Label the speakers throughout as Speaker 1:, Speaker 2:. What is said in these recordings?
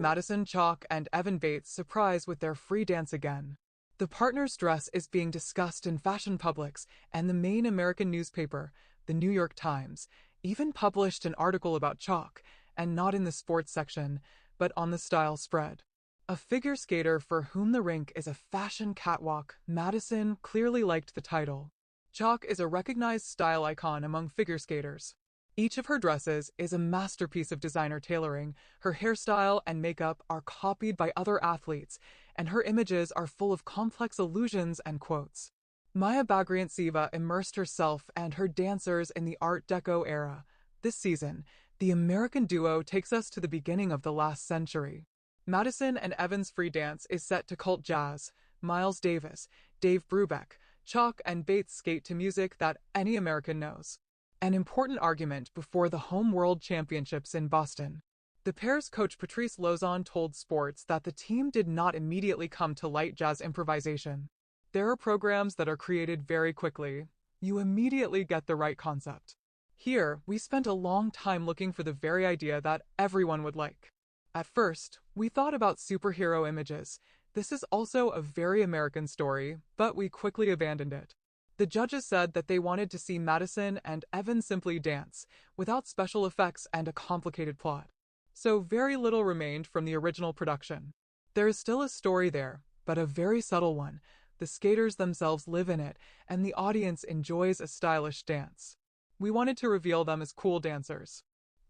Speaker 1: Madison Chock and Evan Bates surprise with their free dance again. The partner's dress is being discussed in fashion publics, and the main American newspaper, the New York Times, even published an article about Chock, and not in the sports section, but on the style spread. A figure skater for whom the rink is a fashion catwalk, Madison clearly liked the title. Chock is a recognized style icon among figure skaters. Each of her dresses is a masterpiece of designer tailoring, her hairstyle and makeup are copied by other athletes, and her images are full of complex allusions and quotes. Maya Bagriant-Siva immersed herself and her dancers in the Art Deco era. This season, the American duo takes us to the beginning of the last century. Madison and Evan's free dance is set to cult jazz. Miles Davis, Dave Brubeck, Chock and Bates skate to music that any American knows. An important argument before the Home World Championships in Boston. The pair's coach Patrice Lauzon told Sports that the team did not immediately come to light jazz improvisation. There are programs that are created very quickly. You immediately get the right concept. Here, we spent a long time looking for the very idea that everyone would like. At first, we thought about superhero images. This is also a very American story, but we quickly abandoned it. The judges said that they wanted to see Madison and Evan simply dance, without special effects and a complicated plot. So very little remained from the original production. There is still a story there, but a very subtle one. The skaters themselves live in it, and the audience enjoys a stylish dance. We wanted to reveal them as cool dancers.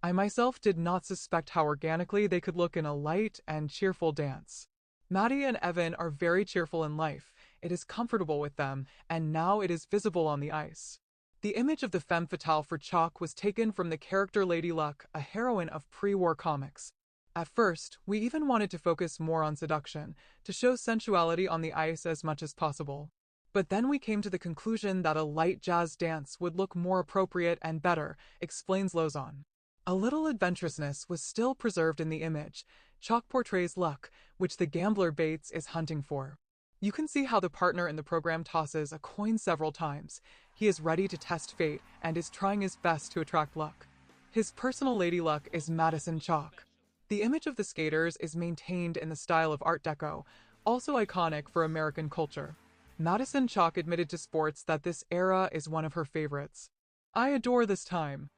Speaker 1: I myself did not suspect how organically they could look in a light and cheerful dance. Maddie and Evan are very cheerful in life. It is comfortable with them, and now it is visible on the ice. The image of the femme fatale for Chock was taken from the character Lady Luck, a heroine of pre-war comics. At first, we even wanted to focus more on seduction, to show sensuality on the ice as much as possible. But then we came to the conclusion that a light jazz dance would look more appropriate and better, explains Lauzon. A little adventurousness was still preserved in the image. Chock portrays luck, which the gambler Bates is hunting for. You can see how the partner in the program tosses a coin several times. He is ready to test fate and is trying his best to attract luck. His personal lady luck is Madison Chock. The image of the skaters is maintained in the style of Art Deco, also iconic for American culture. Madison Chock admitted to Sports that this era is one of her favorites. I adore this time.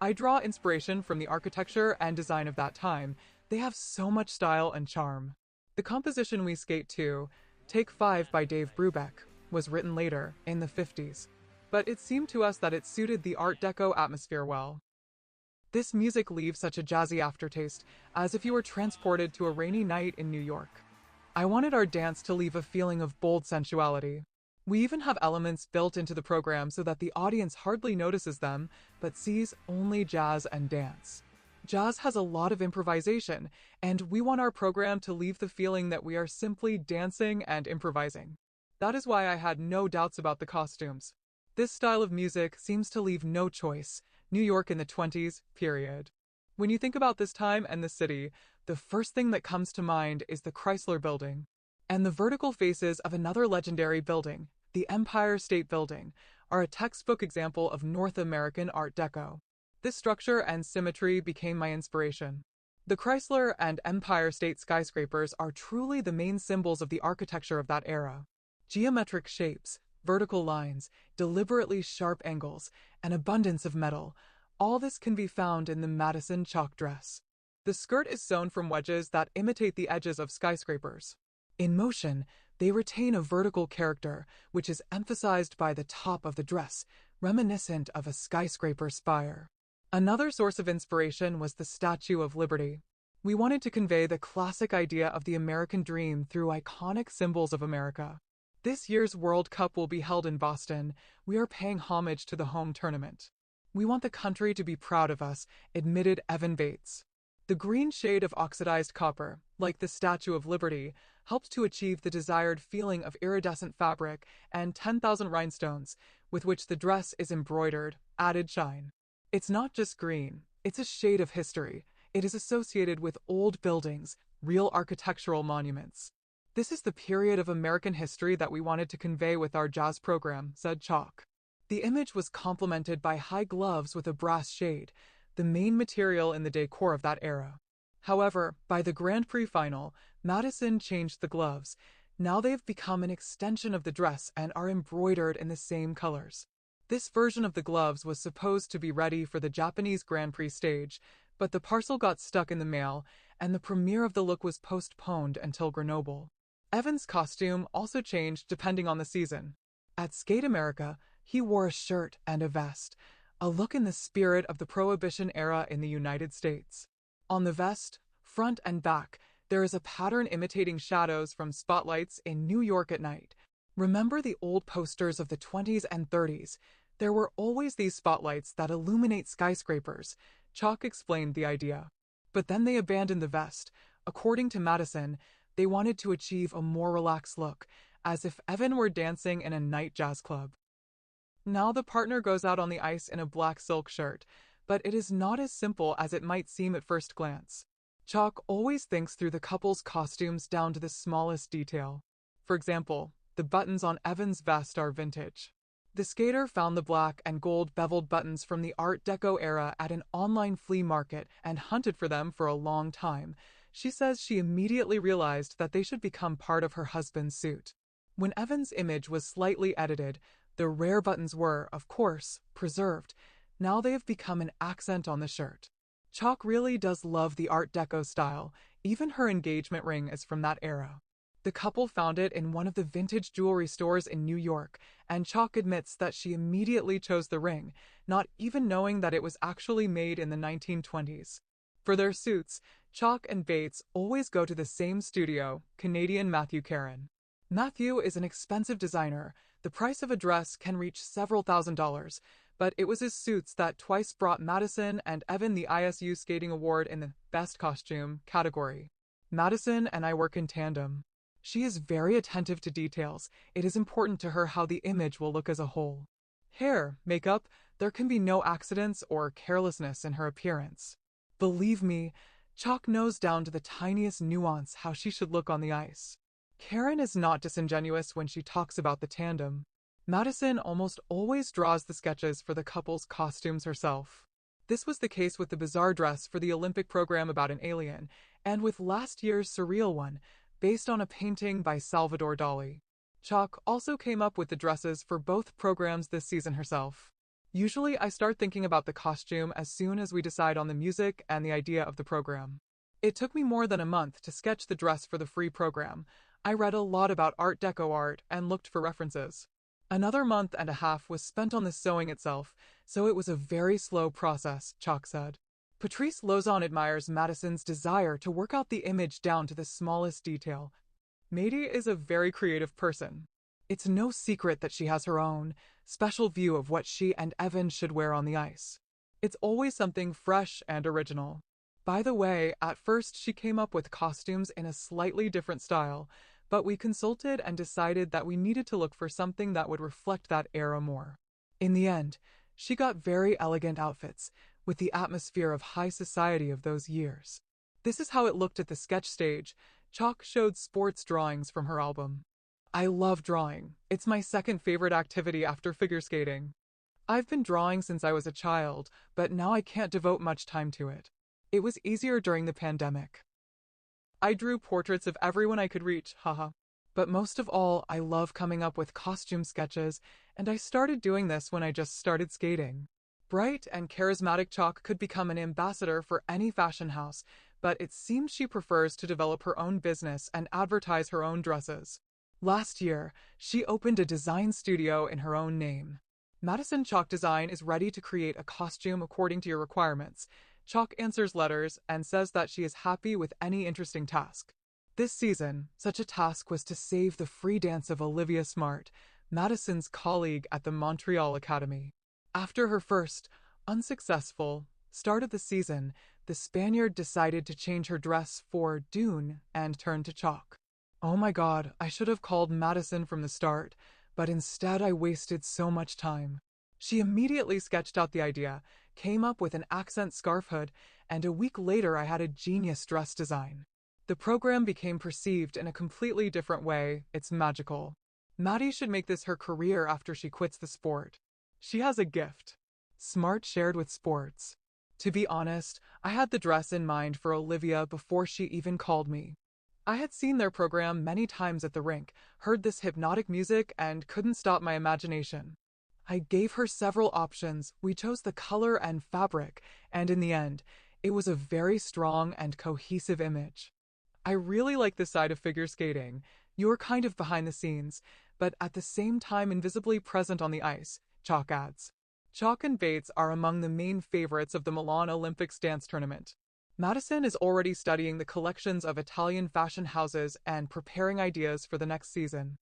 Speaker 1: I draw inspiration from the architecture and design of that time. They have so much style and charm. The composition we skate to, Take 5 by Dave Brubeck, was written later, in the 50s. But it seemed to us that it suited the Art Deco atmosphere well. This music leaves such a jazzy aftertaste, as if you were transported to a rainy night in New York. I wanted our dance to leave a feeling of bold sensuality. We even have elements built into the program so that the audience hardly notices them, but sees only jazz and dance. Jazz has a lot of improvisation, and we want our program to leave the feeling that we are simply dancing and improvising. That is why I had no doubts about the costumes. This style of music seems to leave no choice. New York in the 20s, period. When you think about this time and the city, the first thing that comes to mind is the Chrysler Building. And the vertical faces of another legendary building, the Empire State Building, are a textbook example of North American Art Deco. This structure and symmetry became my inspiration. The Chrysler and Empire State skyscrapers are truly the main symbols of the architecture of that era. Geometric shapes, vertical lines, deliberately sharp angles, an abundance of metal, all this can be found in the Madison Chock dress. The skirt is sewn from wedges that imitate the edges of skyscrapers. In motion, they retain a vertical character, which is emphasized by the top of the dress, reminiscent of a skyscraper spire. Another source of inspiration was the Statue of Liberty. We wanted to convey the classic idea of the American dream through iconic symbols of America. This year's World Cup will be held in Boston. We are paying homage to the home tournament. We want the country to be proud of us, admitted Evan Bates. The green shade of oxidized copper, like the Statue of Liberty, helped to achieve the desired feeling of iridescent fabric, and 10,000 rhinestones, with which the dress is embroidered, added shine. It's not just green, it's a shade of history. It is associated with old buildings, real architectural monuments. This is the period of American history that we wanted to convey with our jazz program, said Chock. The image was complemented by high gloves with a brass shade, the main material in the decor of that era. However, by the Grand Prix final, Madison changed the gloves. Now they've become an extension of the dress and are embroidered in the same colors. This version of the gloves was supposed to be ready for the Japanese Grand Prix stage, but the parcel got stuck in the mail, and the premiere of the look was postponed until Grenoble. Evan's costume also changed depending on the season. At Skate America, he wore a shirt and a vest, a look in the spirit of the Prohibition era in the United States. On the vest, front and back, there is a pattern imitating shadows from spotlights in New York at night. Remember the old posters of the 20s and 30s? There were always these spotlights that illuminate skyscrapers. Chock explained the idea. But then they abandoned the vest. According to Madison, they wanted to achieve a more relaxed look, as if Evan were dancing in a night jazz club. Now the partner goes out on the ice in a black silk shirt, but it is not as simple as it might seem at first glance. Chock always thinks through the couple's costumes down to the smallest detail. For example, the buttons on Evan's vest are vintage. The skater found the black and gold beveled buttons from the Art Deco era at an online flea market and hunted for them for a long time. She says she immediately realized that they should become part of her husband's suit. When Evan's image was slightly edited, the rare buttons were, of course, preserved. Now they have become an accent on the shirt. Chock really does love the Art Deco style. Even her engagement ring is from that era. The couple found it in one of the vintage jewelry stores in New York, and Chock admits that she immediately chose the ring, not even knowing that it was actually made in the 1920s. For their suits, Chock and Bates always go to the same studio, Canadian Matthew Caron. Matthew is an expensive designer. The price of a dress can reach several $1,000s, but it was his suits that twice brought Madison and Evan the ISU Skating Award in the Best Costume category. Madison and I work in tandem. She is very attentive to details. It is important to her how the image will look as a whole. Hair, makeup, there can be no accidents or carelessness in her appearance. Believe me, Chock knows down to the tiniest nuance how she should look on the ice. Caron is not disingenuous when she talks about the tandem. Madison almost always draws the sketches for the couple's costumes herself. This was the case with the bizarre dress for the Olympic program about an alien, and with last year's surreal one, based on a painting by Salvador Dali. Chock also came up with the dresses for both programs this season herself. Usually I start thinking about the costume as soon as we decide on the music and the idea of the program. It took me more than a month to sketch the dress for the free program. I read a lot about Art Deco art and looked for references. Another month and a half was spent on the sewing itself, so it was a very slow process, Chock said. Patrice Lauzon admires Madison's desire to work out the image down to the smallest detail. Mady is a very creative person. It's no secret that she has her own special view of what she and Evan should wear on the ice. It's always something fresh and original. By the way, at first she came up with costumes in a slightly different style, but we consulted and decided that we needed to look for something that would reflect that era more. In the end, she got very elegant outfits, with the atmosphere of high society of those years. This is how it looked at the sketch stage. Chock showed sports drawings from her album. I love drawing. It's my second favorite activity after figure skating. I've been drawing since I was a child, but now I can't devote much time to it. It was easier during the pandemic. I drew portraits of everyone I could reach, haha. But most of all, I love coming up with costume sketches, and I started doing this when I just started skating. Bright and charismatic Chock could become an ambassador for any fashion house, but it seems she prefers to develop her own business and advertise her own dresses. Last year, she opened a design studio in her own name. Madison Chock Design is ready to create a costume according to your requirements. Chock answers letters and says that she is happy with any interesting task. This season, such a task was to save the free dance of Olivia Smart, Madison's colleague at the Montreal Academy. After her first, unsuccessful, start of the season, the Spaniard decided to change her dress for Dune and turn to Chock. Oh my god, I should have called Madison from the start, but instead I wasted so much time. She immediately sketched out the idea, came up with an accent scarf hood, and a week later I had a genius dress design. The program became perceived in a completely different way. It's magical. Maddie should make this her career after she quits the sport. She has a gift. Smart shared with sports. To be honest, I had the dress in mind for Olivia before she even called me. I had seen their program many times at the rink, heard this hypnotic music, and couldn't stop my imagination. I gave her several options, we chose the color and fabric, and in the end, it was a very strong and cohesive image. I really like the side of figure skating. You're kind of behind the scenes, but at the same time invisibly present on the ice, Chock adds. Chock and Bates are among the main favorites of the Milan Olympics dance tournament. Madison is already studying the collections of Italian fashion houses and preparing ideas for the next season.